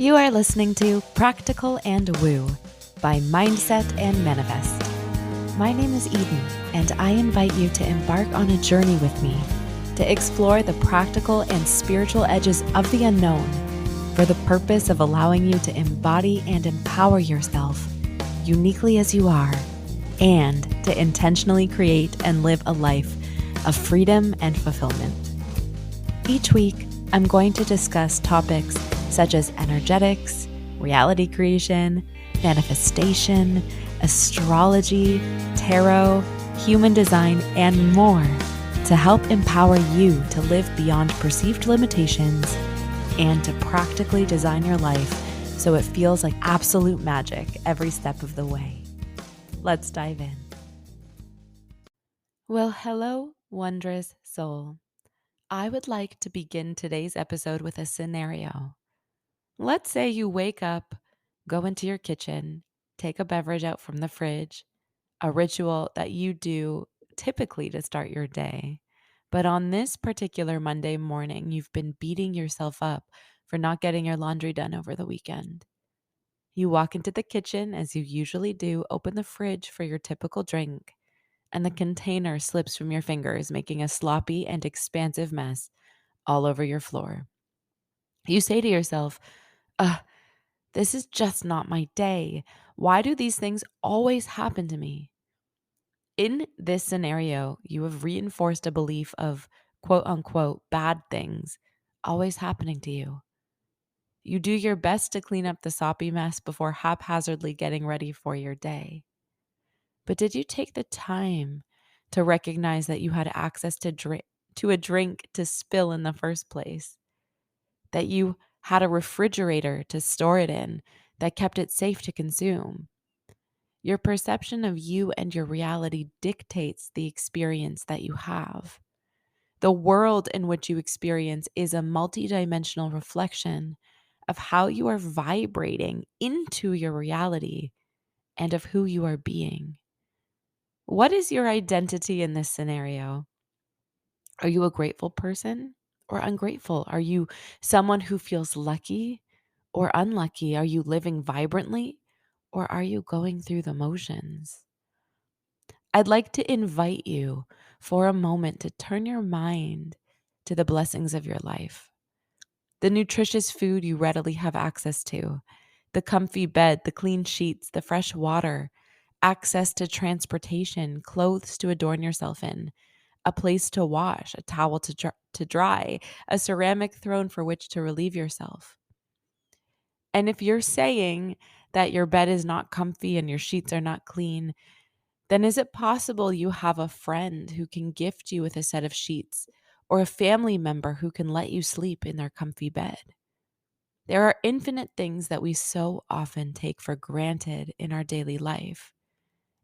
You are listening to Practical and Woo by Mindset and Manifest. My name is Eden, and I invite you to embark on a journey with me to explore the practical and spiritual edges of the unknown for the purpose of allowing you to embody and empower yourself uniquely as you are, and to intentionally create and live a life of freedom and fulfillment. Each week, I'm going to discuss topics such as energetics, reality creation, manifestation, astrology, tarot, human design, and more to help empower you to live beyond perceived limitations and to practically design your life so it feels like absolute magic every step of the way. Let's dive in. Well, hello, wondrous soul. I would like to begin today's episode with a scenario. Let's say you wake up, go into your kitchen, take a beverage out from the fridge, a ritual that you do typically to start your day. But on this particular Monday morning, you've been beating yourself up for not getting your laundry done over the weekend. You walk into the kitchen as you usually do, open the fridge for your typical drink, and the container slips from your fingers, making a sloppy and expansive mess all over your floor. You say to yourself, ugh, this is just not my day. Why do these things always happen to me? In this scenario, you have reinforced a belief of quote unquote bad things always happening to you. You do your best to clean up the soppy mess before haphazardly getting ready for your day. But did you take the time to recognize that you had access to a drink to spill in the first place? That you had a refrigerator to store it in that kept it safe to consume? Your perception of you and your reality dictates the experience that you have. The world in which you experience is a multidimensional reflection of how you are vibrating into your reality and of who you are being. What is your identity in this scenario? Are you a grateful person or ungrateful? Are you someone who feels lucky or unlucky? Are you living vibrantly or are you going through the motions? I'd like to invite you for a moment to turn your mind to the blessings of your life. The nutritious food you readily have access to, the comfy bed, the clean sheets, the fresh water, access to transportation, clothes to adorn yourself in, a place to wash, a towel to dry, a ceramic throne for which to relieve yourself. And if you're saying that your bed is not comfy and your sheets are not clean, then is it possible you have a friend who can gift you with a set of sheets or a family member who can let you sleep in their comfy bed? There are infinite things that we so often take for granted in our daily life.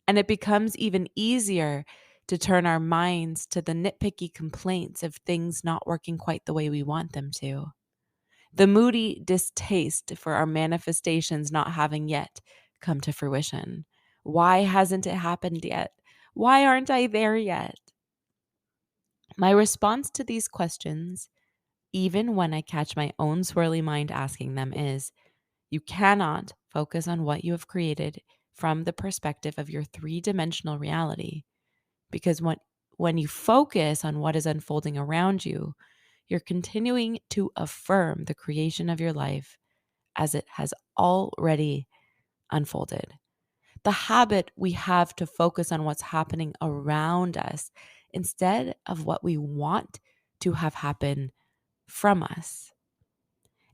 And it becomes even easier to turn our minds to the nitpicky complaints of things not working quite the way we want them to. The moody distaste for our manifestations not having yet come to fruition. Why hasn't it happened yet? Why aren't I there yet? My response to these questions, even when I catch my own swirly mind asking them, is you cannot focus on what you have created from the perspective of your three-dimensional reality. Because when you focus on what is unfolding around you, you're continuing to affirm the creation of your life as it has already unfolded. The habit we have to focus on what's happening around us instead of what we want to have happen from us.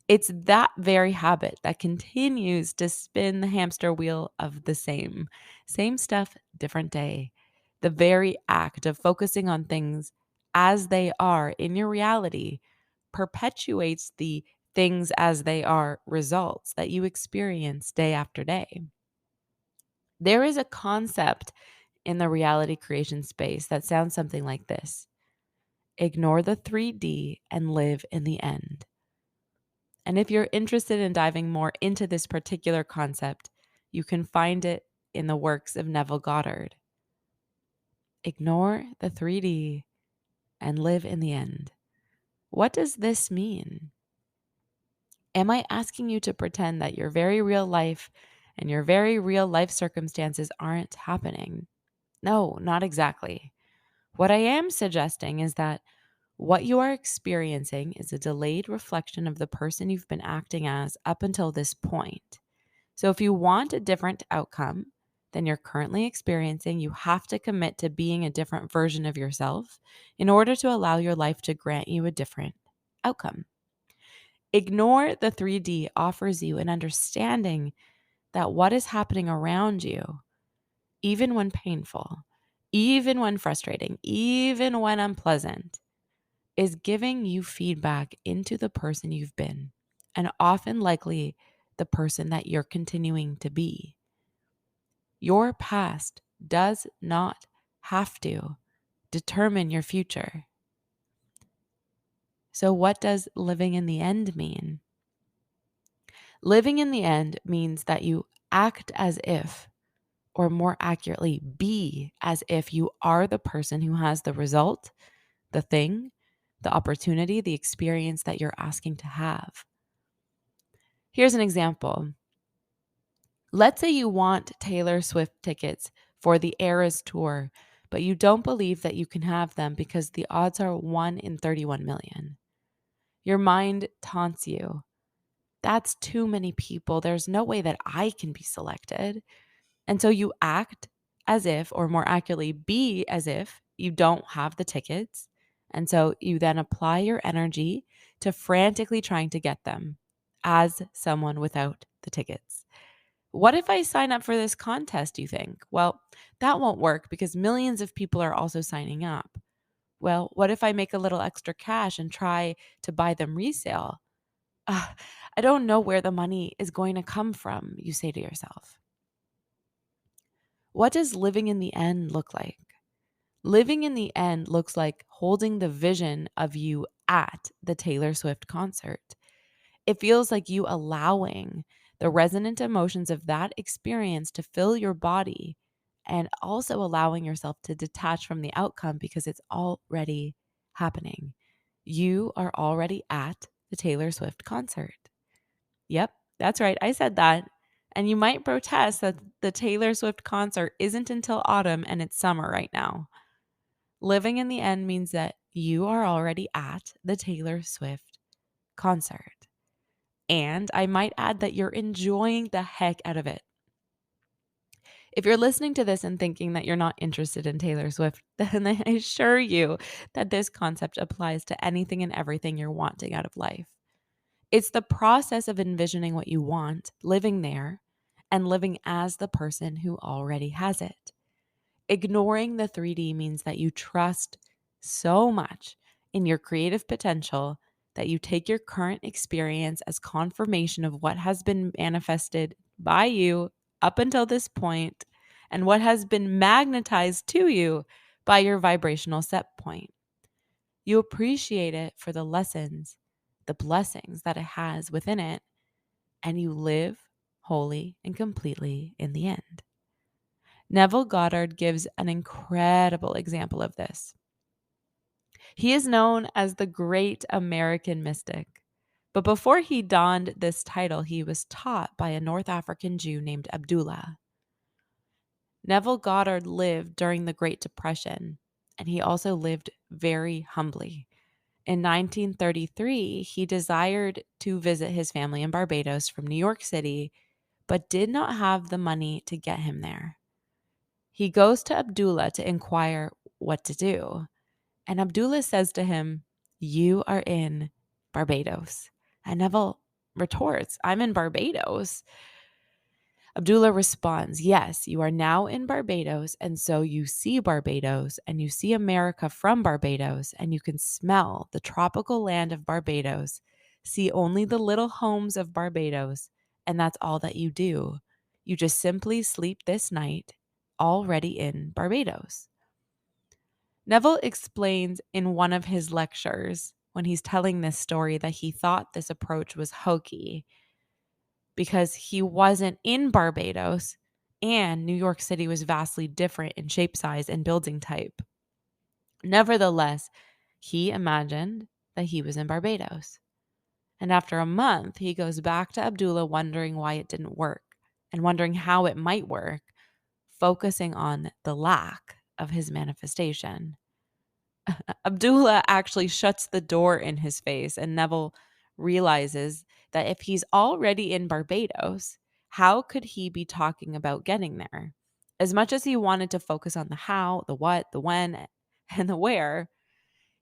It's that very habit that continues to spin the hamster wheel of the same stuff, different day. The very act of focusing on things as they are in your reality perpetuates the things as they are results that you experience day after day. There is a concept in the reality creation space that sounds something like this: ignore the 3D and live in the end. And if you're interested in diving more into this particular concept, you can find it in the works of Neville Goddard. Ignore the 3D and live in the end. What does this mean? Am I asking you to pretend that your very real life and your very real life circumstances aren't happening? No, not exactly. What I am suggesting is that what you are experiencing is a delayed reflection of the person you've been acting as up until this point. So if you want a different outcome than you're currently experiencing, you have to commit to being a different version of yourself in order to allow your life to grant you a different outcome. Ignore the 3D offers you an understanding that what is happening around you, even when painful, even when frustrating, even when unpleasant, is giving you feedback into the person you've been, and often likely the person that you're continuing to be. Your past does not have to determine your future. So, what does living in the end mean? Living in the end means that you act as if, or more accurately, be as if you are the person who has the result, the thing, the opportunity, the experience that you're asking to have. Here's an example. Let's say you want Taylor Swift tickets for the Eras tour, but you don't believe that you can have them because the odds are 1 in 31 million. Your mind taunts you. That's too many people. There's no way that I can be selected. And so you act as if, or more accurately, be as if you don't have the tickets. And so you then apply your energy to frantically trying to get them as someone without the tickets. What if I sign up for this contest, you think? Well, that won't work because millions of people are also signing up. Well, what if I make a little extra cash and try to buy them resale? "Ugh, I don't know where the money is going to come from," you say to yourself. What does living in the end look like? Living in the end looks like holding the vision of you at the Taylor Swift concert. It feels like you allowing the resonant emotions of that experience to fill your body and also allowing yourself to detach from the outcome because it's already happening. You are already at the Taylor Swift concert. Yep, that's right. I said that. And you might protest that the Taylor Swift concert isn't until autumn and it's summer right now. Living in the end means that you are already at the Taylor Swift concert. And I might add that you're enjoying the heck out of it. If you're listening to this and thinking that you're not interested in Taylor Swift, then I assure you that this concept applies to anything and everything you're wanting out of life. It's the process of envisioning what you want, living there, and living as the person who already has it. Ignoring the 3D means that you trust so much in your creative potential that you take your current experience as confirmation of what has been manifested by you up until this point and what has been magnetized to you by your vibrational set point. You appreciate it for the lessons, the blessings that it has within it, and you live wholly and completely in the end. Neville Goddard gives an incredible example of this. He is known as the great American mystic. But before he donned this title, he was taught by a North African Jew named Abdullah. Neville Goddard lived during the Great Depression, and he also lived very humbly. In 1933, he desired to visit his family in Barbados from New York City, but did not have the money to get him there. He goes to Abdullah to inquire what to do. And Abdullah says to him, "You are in Barbados." And Neville retorts, "I'm in Barbados." Abdullah responds, "Yes, you are now in Barbados. And so you see Barbados and you see America from Barbados and you can smell the tropical land of Barbados, see only the little homes of Barbados. And that's all that you do. You just simply sleep this night already in Barbados." Neville explains in one of his lectures when he's telling this story that he thought this approach was hokey because he wasn't in Barbados and New York City was vastly different in shape, size, and building type. Nevertheless, he imagined that he was in Barbados. And after a month, he goes back to Abdullah wondering why it didn't work and wondering how it might work, focusing on the lack of his manifestation. Abdullah actually shuts the door in his face, and Neville realizes that if he's already in Barbados, how could he be talking about getting there? As much as he wanted to focus on the how, the what, the when, and the where,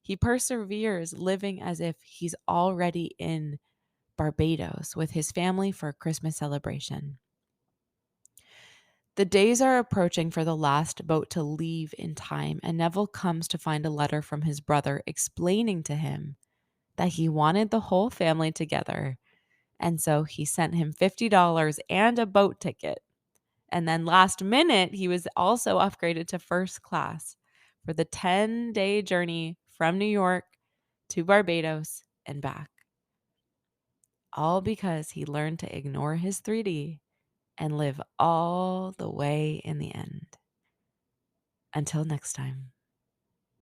he perseveres, living as if he's already in Barbados with his family for a Christmas celebration. The days are approaching for the last boat to leave in time, and Neville comes to find a letter from his brother explaining to him that he wanted the whole family together. And so he sent him $50 and a boat ticket. And then last minute, he was also upgraded to first class for the 10-day journey from New York to Barbados and back. All because he learned to ignore his 3D and live all the way in the end. Until next time.